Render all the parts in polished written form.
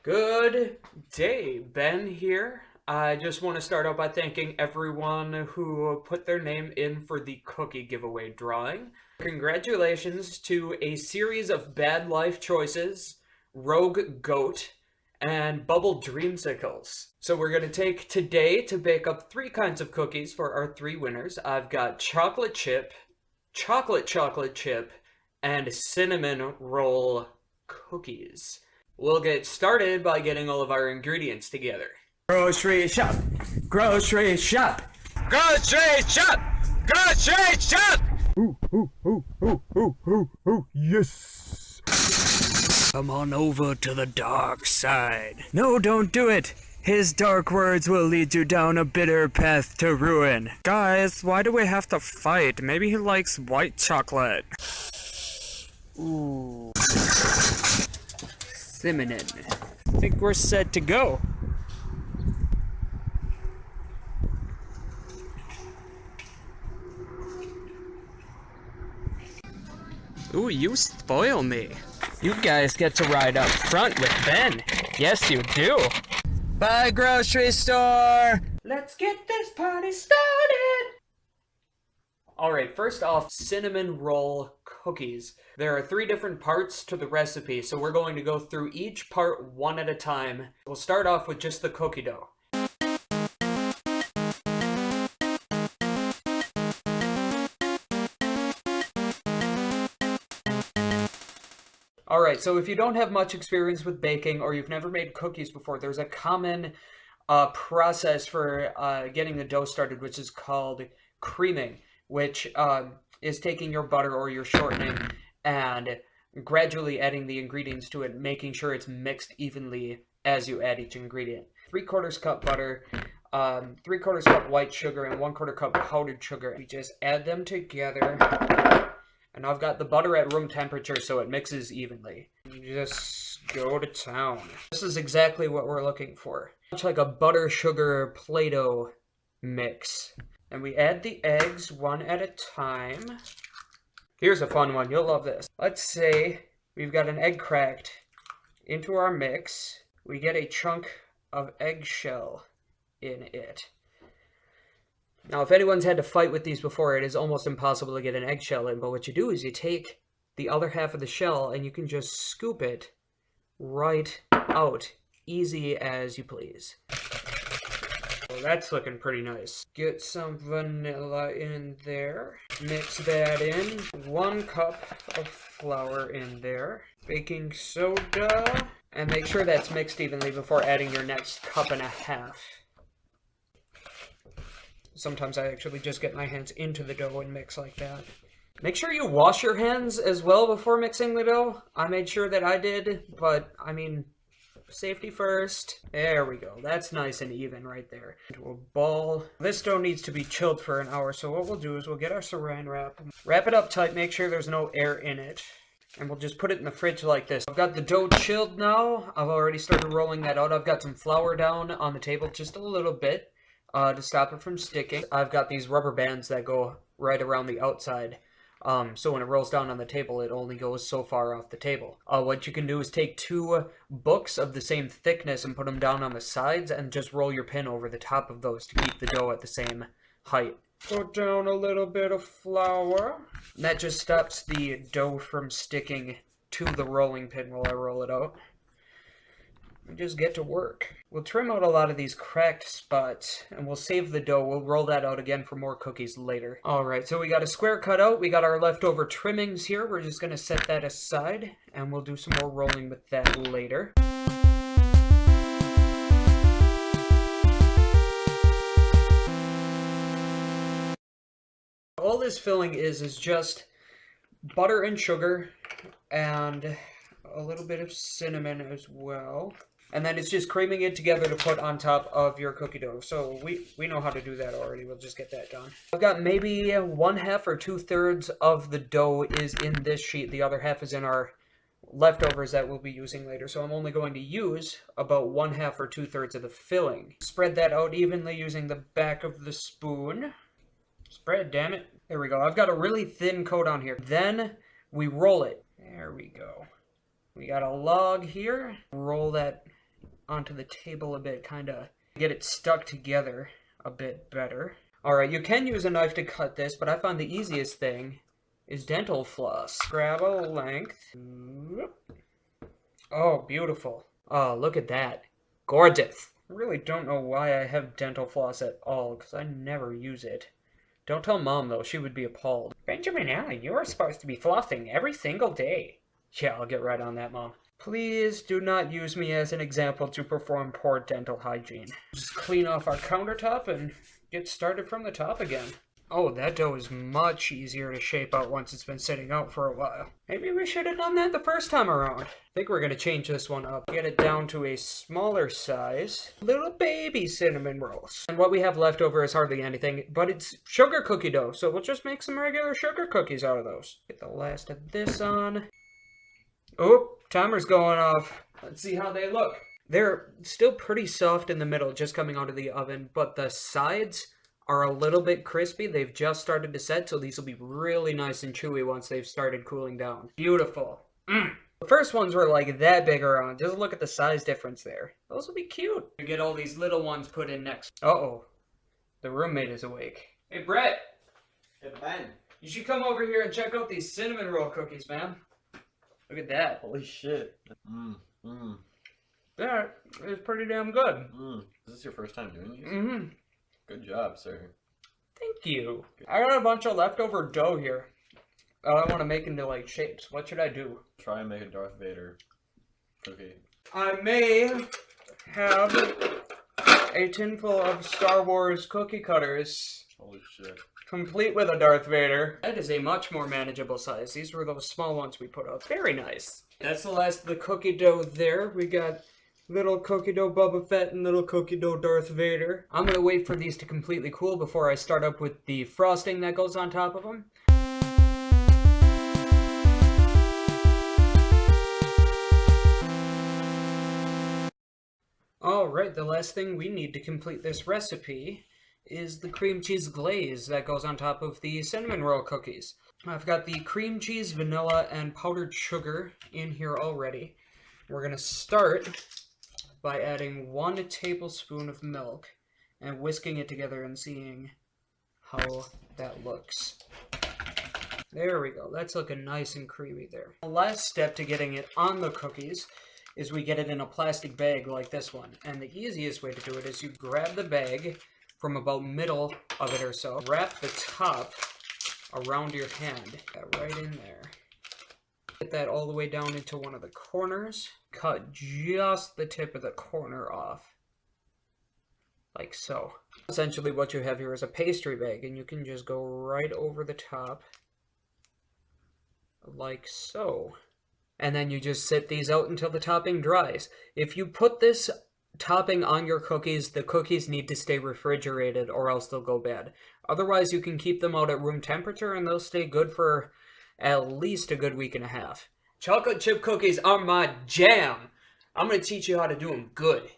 Good day, Ben here. I just want to start out by thanking everyone who put their name in for the cookie giveaway drawing. Congratulations to a series of bad life choices, Rogue Goat, and Bubble Dreamsicles. So we're going to take today to bake up three kinds of cookies for our three winners. I've got chocolate chip, chocolate chip, and cinnamon roll cookies. We'll get started by getting all of our ingredients together. Grocery shop, grocery shop, Grocery shop! Grocery shop! yes! Come on over to the dark side. No, don't do it! His dark words will lead you down a bitter path to ruin. Guys, why do we have to fight? Maybe he likes white chocolate. Ooh. Cinnamon. I think we're set to go. Ooh, you spoil me. You guys get to ride up front with Ben. Yes, you do. Bye, grocery store! Let's get this party started! Alright, first off, cinnamon roll cookies. There are three different parts to the recipe, so we're going to go through each part one at a time. We'll start off with just the cookie dough. Alright, so if you don't have much experience with baking or you've never made cookies before, there's a common process for getting the dough started, which is called creaming, which is taking your butter or your shortening and gradually adding the ingredients to it, making sure it's mixed evenly as you add each ingredient. 3/4 cup butter, 3/4 cup white sugar, and 1/4 cup powdered sugar. We just add them together. And I've got the butter at room temperature so it mixes evenly. You just go to town. This is exactly what we're looking for. Much like a butter sugar Play-Doh mix. And we add the eggs one at a time. Here's a fun one. You'll love this. Let's say we've got an egg cracked into our mix. We get a chunk of eggshell in it. Now, if anyone's had to fight with these before, it is almost impossible to get an eggshell in, but what you do is you take the other half of the shell and you can just scoop it right out, easy as you please. Well, that's looking pretty nice. Get some vanilla in there. Mix that in. 1 cup of flour in there. Baking soda. And make sure that's mixed evenly before adding your next 1.5 cups. Sometimes I actually just get my hands into the dough and mix like that. Make sure you wash your hands as well before mixing the dough. I made sure that I did, but I mean, safety first. There we go. That's nice and even right there. Into a ball. This dough needs to be chilled for an hour, so what we'll do is we'll get our saran wrap. Wrap it up tight, make sure there's no air in it. And we'll just put it in the fridge like this. I've got the dough chilled now. I've already started rolling that out. I've got some flour down on the table, just a little bit. To stop it from sticking. I've got these rubber bands that go right around the outside. So when it rolls down on the table, it only goes so far off the table. What you can do is take 2 books of the same thickness and put them down on the sides and just roll your pin over the top of those to keep the dough at the same height. Put down a little bit of flour. That just stops the dough from sticking to the rolling pin while I roll it out. We just get to work. We'll trim out a lot of these cracked spots, and we'll save the dough. We'll roll that out again for more cookies later. Alright, so we got a square cut out. We got our leftover trimmings here. We're just going to set that aside, and we'll do some more rolling with that later. All this filling is just butter and sugar, and a little bit of cinnamon as well. And then it's just creaming it together to put on top of your cookie dough. So we know how to do that already. We'll just get that done. I've got maybe 1/2 or 2/3 of the dough is in this sheet. The other half is in our leftovers that we'll be using later. So I'm only going to use about 1/2 or 2/3 of the filling. Spread that out evenly using the back of the spoon. Spread, damn it. There we go. I've got a really thin coat on here. Then we roll it. There we go. We got a log here. Roll that onto the table a bit, kind of get it stuck together a bit better. Alright, you can use a knife to cut this, but I found the easiest thing is dental floss. Grab a length. Oh, beautiful. Oh, look at that. Gorgeous. I really don't know why I have dental floss at all, because I never use it. Don't tell Mom, though. She would be appalled. Benjamin Allen, you are supposed to be flossing every single day. Yeah, I'll get right on that, Mom. Please do not use me as an example to perform poor dental hygiene. Just clean off our countertop and get started from the top again. Oh, that dough is much easier to shape out once it's been sitting out for a while. Maybe we should have done that the first time around. I think we're going to change this one up. Get it down to a smaller size. Little baby cinnamon rolls. And what we have left over is hardly anything, but it's sugar cookie dough, so we'll just make some regular sugar cookies out of those. Get the last of this on. Oh, timer's going off. Let's see how they look. They're still pretty soft in the middle, just coming out of the oven, but the sides are a little bit crispy. They've just started to set, so these will be really nice and chewy once they've started cooling down. Beautiful. The first ones were like that big around. Just look at the size difference there. Those will be cute. You get all these little ones put in next. Uh-oh. The roommate is awake. Hey, Brett. Hey, Ben. You should come over here and check out these cinnamon roll cookies, man. Look at that. Holy shit. That is pretty damn good. Is this your first time doing these? Mm-hmm. Good job, sir. Thank you. I got a bunch of leftover dough here. I want to make into like shapes. What should I do? Try and make a Darth Vader cookie. I may have a tin full of Star Wars cookie cutters, Holy shit. complete with a Darth Vader. That is a much more manageable size. These were those small ones we put up. Very nice. That's the last of the cookie dough there. We got little cookie dough Boba Fett and little cookie dough Darth Vader. I'm going to wait for these to completely cool before I start up with the frosting that goes on top of them. Alright, the last thing we need to complete this recipe is the cream cheese glaze that goes on top of the cinnamon roll cookies. I've got the cream cheese, vanilla, and powdered sugar in here already. We're going to start by adding 1 tablespoon of milk and whisking it together and seeing how that looks. There we go. That's looking nice and creamy there. The last step to getting it on the cookies is we get it in a plastic bag like this one. And the easiest way to do it is you grab the bag from about middle of it or so, wrap the top around your hand, right in there. Get that all the way down into one of the corners. Cut just the tip of the corner off. Like so. Essentially what you have here is a pastry bag, and you can just go right over the top. Like so. And then you just sit these out until the topping dries. If you put this topping on your cookies, the cookies need to stay refrigerated or else they'll go bad. Otherwise, you can keep them out at room temperature and they'll stay good for at least a good week and a half. Chocolate chip cookies are my jam. I'm going to teach you how to do them good.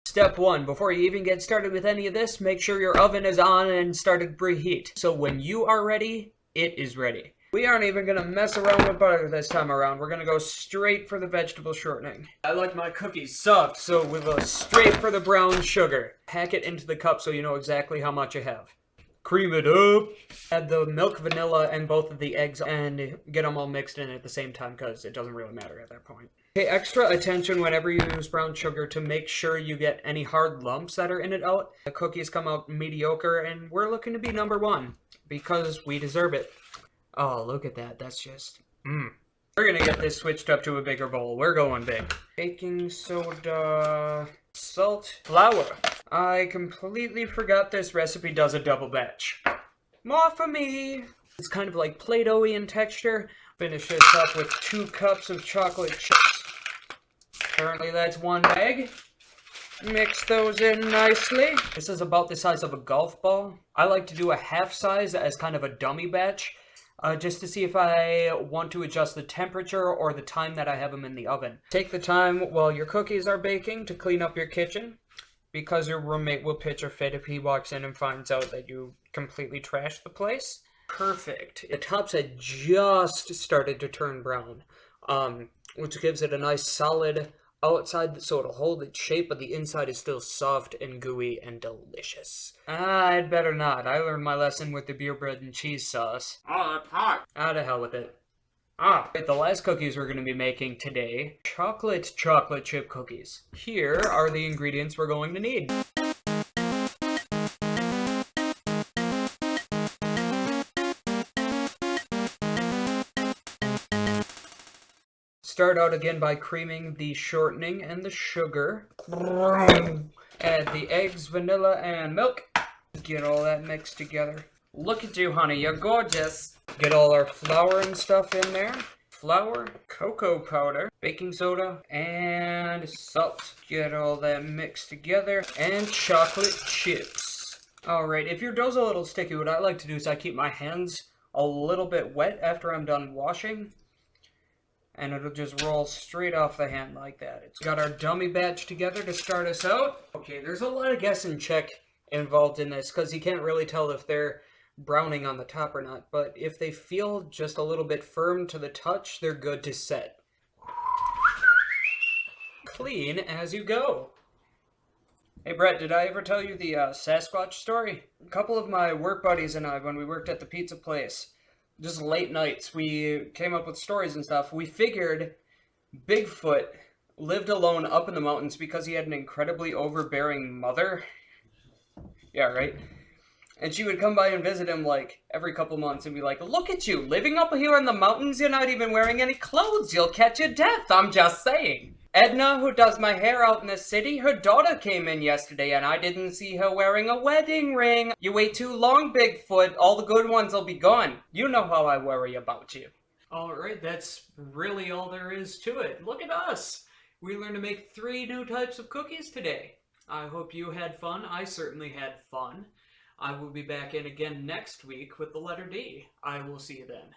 Step 1, before you even get started with any of this, make sure your oven is on and started to preheat. So when you are ready, it is ready. We aren't even going to mess around with butter this time around. We're going to go straight for the vegetable shortening. I like my cookies soft, so we'll go straight for the brown sugar. Pack it into the cup so you know exactly how much you have. Cream it up. Add the milk, vanilla, and both of the eggs and get them all mixed in at the same time because it doesn't really matter at that point. Pay extra attention whenever you use brown sugar to make sure you get any hard lumps that are in it out. The cookies come out mediocre and we're looking to be number 1 because we deserve it. Oh, look at that. That's just... We're gonna get this switched up to a bigger bowl. We're going big. Baking soda, salt, flour. I completely forgot this recipe does a double batch. More for me. It's kind of like Play-Doh-y in texture. Finish this up with 2 cups of chocolate chips. Currently that's 1 bag. Mix those in nicely. This is about the size of a golf ball. I like to do a half size as kind of a dummy batch. Just to see if I want to adjust the temperature or the time that I have them in the oven. Take the time while your cookies are baking to clean up your kitchen. because your roommate will pitch a fit if he walks in and finds out that you completely trashed the place. Perfect. The tops had just started to turn brown, which gives it a nice solid outside so it'll hold its shape, but the inside is still soft and gooey and delicious. I'd better not. I learned my lesson with the beer bread and cheese sauce. Oh, that's hot. To hell with it. The last cookies we're going to be making today, chocolate chip cookies. Here are the ingredients we're going to need. Start out again by creaming the shortening and the sugar. Add the eggs, vanilla, and milk. Get all that mixed together. Look at you, honey, you're gorgeous. Get all our flour and stuff in there. Flour, cocoa powder, baking soda, and salt. Get all that mixed together. And chocolate chips. Alright, if your dough's a little sticky, what I like to do is I keep my hands a little bit wet after I'm done washing. And it'll just roll straight off the hand like that. It's got our dummy batch together to start us out. Okay, there's a lot of guess and check involved in this because you can't really tell if they're browning on the top or not. But if they feel just a little bit firm to the touch, they're good to set. Clean as you go. Hey Brett, did I ever tell you the Sasquatch story? A couple of my work buddies and I, when we worked at the pizza place, just late nights, we came up with stories and stuff. We figured Bigfoot lived alone up in the mountains because he had an incredibly overbearing mother. Yeah, right? And she would come by and visit him like every couple months and be like, look at you, living up here in the mountains, you're not even wearing any clothes, you'll catch a death, I'm just saying. Edna, who does my hair out in the city, her daughter came in yesterday and I didn't see her wearing a wedding ring. You wait too long, Bigfoot, all the good ones will be gone. You know how I worry about you. Alright, that's really all there is to it. Look at us! We learned to make 3 new types of cookies today. I hope you had fun. I certainly had fun. I will be back in again next week with the letter D. I will see you then.